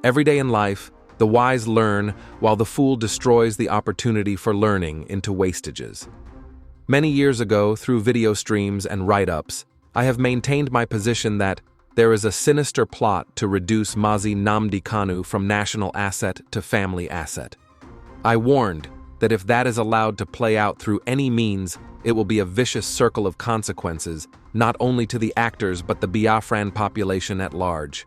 Every day in life, the wise learn while the fool destroys the opportunity for learning into wastages. Many years ago, through video streams and write-ups, I have maintained my position that there is a sinister plot to reduce Mazi Nnamdi Kanu from national asset to family asset. I warned that if that is allowed to play out through any means, it will be a vicious circle of consequences, not only to the actors but the Biafran population at large.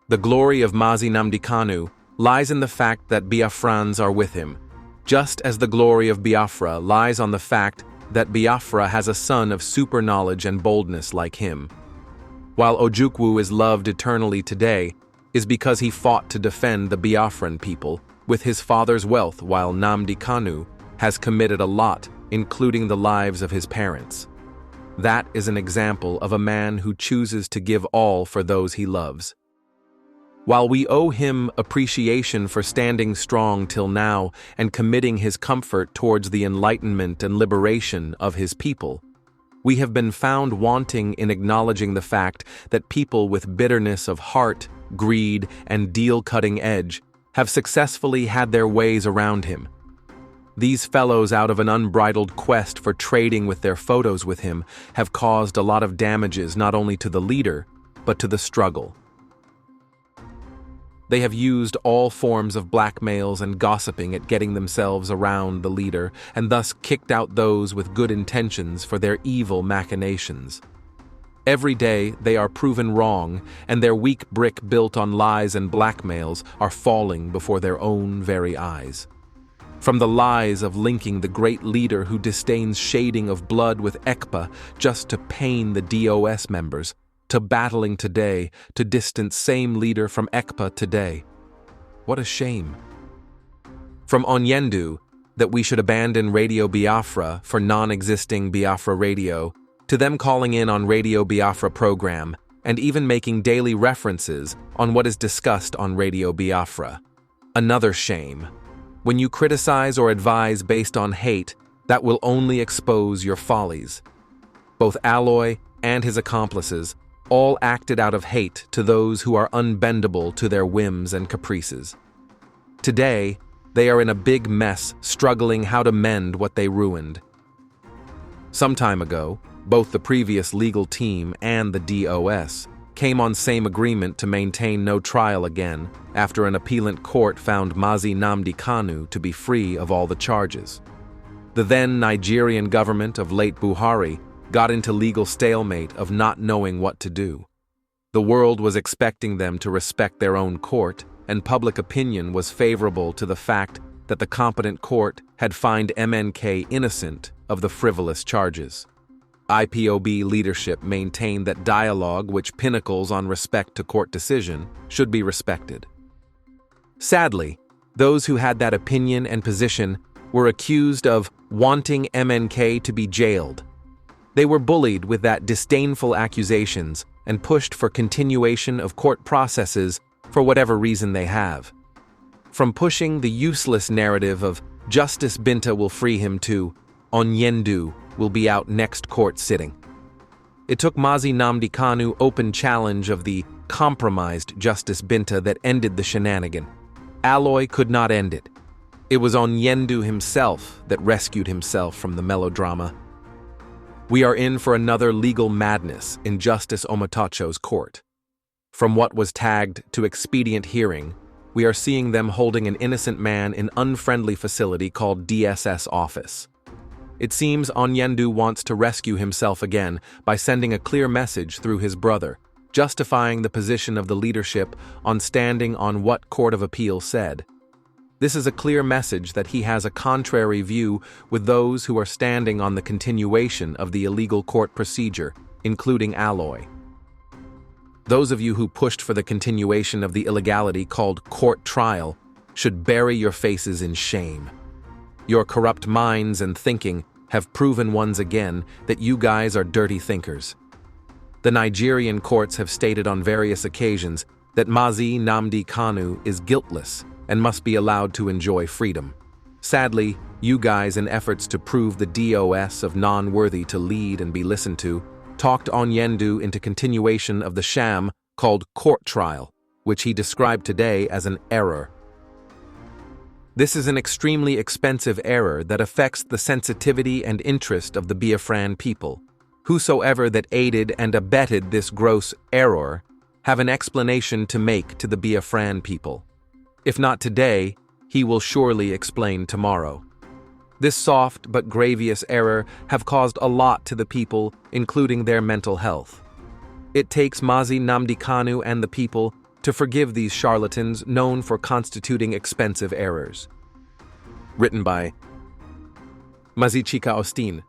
The glory of Mazi Nnamdi Kanu lies in the fact that Biafrans are with him, just as the glory of Biafra lies on the fact that Biafra has a son of super knowledge and boldness like him. While Ojukwu is loved eternally today, is because he fought to defend the Biafran people with his father's wealth, while Nnamdi Kanu has committed a lot, including the lives of his parents. That is an example of a man who chooses to give all for those he loves. While we owe him appreciation for standing strong till now and committing his comfort towards the enlightenment and liberation of his people, we have been found wanting in acknowledging the fact that people with bitterness of heart, greed, and deal-cutting edge have successfully had their ways around him. These fellows, out of an unbridled quest for trading with their photos with him, have caused a lot of damages not only to the leader, but to the struggle. They have used all forms of blackmails and gossiping at getting themselves around the leader, and thus kicked out those with good intentions for their evil machinations. Every day they are proven wrong, and their weak brick built on lies and blackmails are falling before their own very eyes. From the lies of linking the great leader who disdains shading of blood with ECPA just to pain the DOS members, to battling today to distance same leader from ECPA today. What a shame. From Onyendu, that we should abandon Radio Biafra for non-existing Biafra Radio, to them calling in on Radio Biafra program, and even making daily references on what is discussed on Radio Biafra. Another shame. When you criticize or advise based on hate, that will only expose your follies. Both Alloy and his accomplices all acted out of hate to those who are unbendable to their whims and caprices. Today, they are in a big mess, struggling how to mend what they ruined. Some time ago, both the previous legal team and the DOS came on same agreement to maintain no trial again after an appellant court found Mazi Nnamdi Kanu to be free of all the charges. The then Nigerian government of late Buhari got into legal stalemate of not knowing what to do. The world was expecting them to respect their own court, and public opinion was favorable to the fact that the competent court had found MNK innocent of the frivolous charges. IPOB leadership maintained that dialogue which pinnacles on respect to court decision should be respected. Sadly, those who had that opinion and position were accused of wanting MNK to be jailed. They were bullied with that disdainful accusations and pushed for continuation of court processes for whatever reason they have. From pushing the useless narrative of Justice Binta will free him to Onyendu will be out next court sitting. It took Mazi Nnamdi Kanu open challenge of the compromised Justice Binta that ended the shenanigan. Alloy could not end it. It was Onyendu himself that rescued himself from the melodrama. We are in for another legal madness in Justice Omotacho's court. From what was tagged to expedient hearing, we are seeing them holding an innocent man in unfriendly facility called DSS office. It seems Onyendu wants to rescue himself again by sending a clear message through his brother, justifying the position of the leadership on standing on what Court of Appeal said. This is a clear message that he has a contrary view with those who are standing on the continuation of the illegal court procedure, including Alloy. Those of you who pushed for the continuation of the illegality called court trial should bury your faces in shame. Your corrupt minds and thinking have proven once again that you guys are dirty thinkers. The Nigerian courts have stated on various occasions that Mazi Nnamdi Kanu is guiltless and must be allowed to enjoy freedom. Sadly, you guys, in efforts to prove the DOS of non-worthy to lead and be listened to, talked Onyendu into continuation of the sham called court trial, which he described today as an error. This is an extremely expensive error that affects the sensitivity and interest of the Biafran people. Whosoever that aided and abetted this gross error have an explanation to make to the Biafran people. If not today, he will surely explain tomorrow. This soft but grievous error have caused a lot to the people, including their mental health. It takes Mazi Nnamdi Kanu and the people to forgive these charlatans known for constituting expensive errors. Written by Mazi Chika Ostin.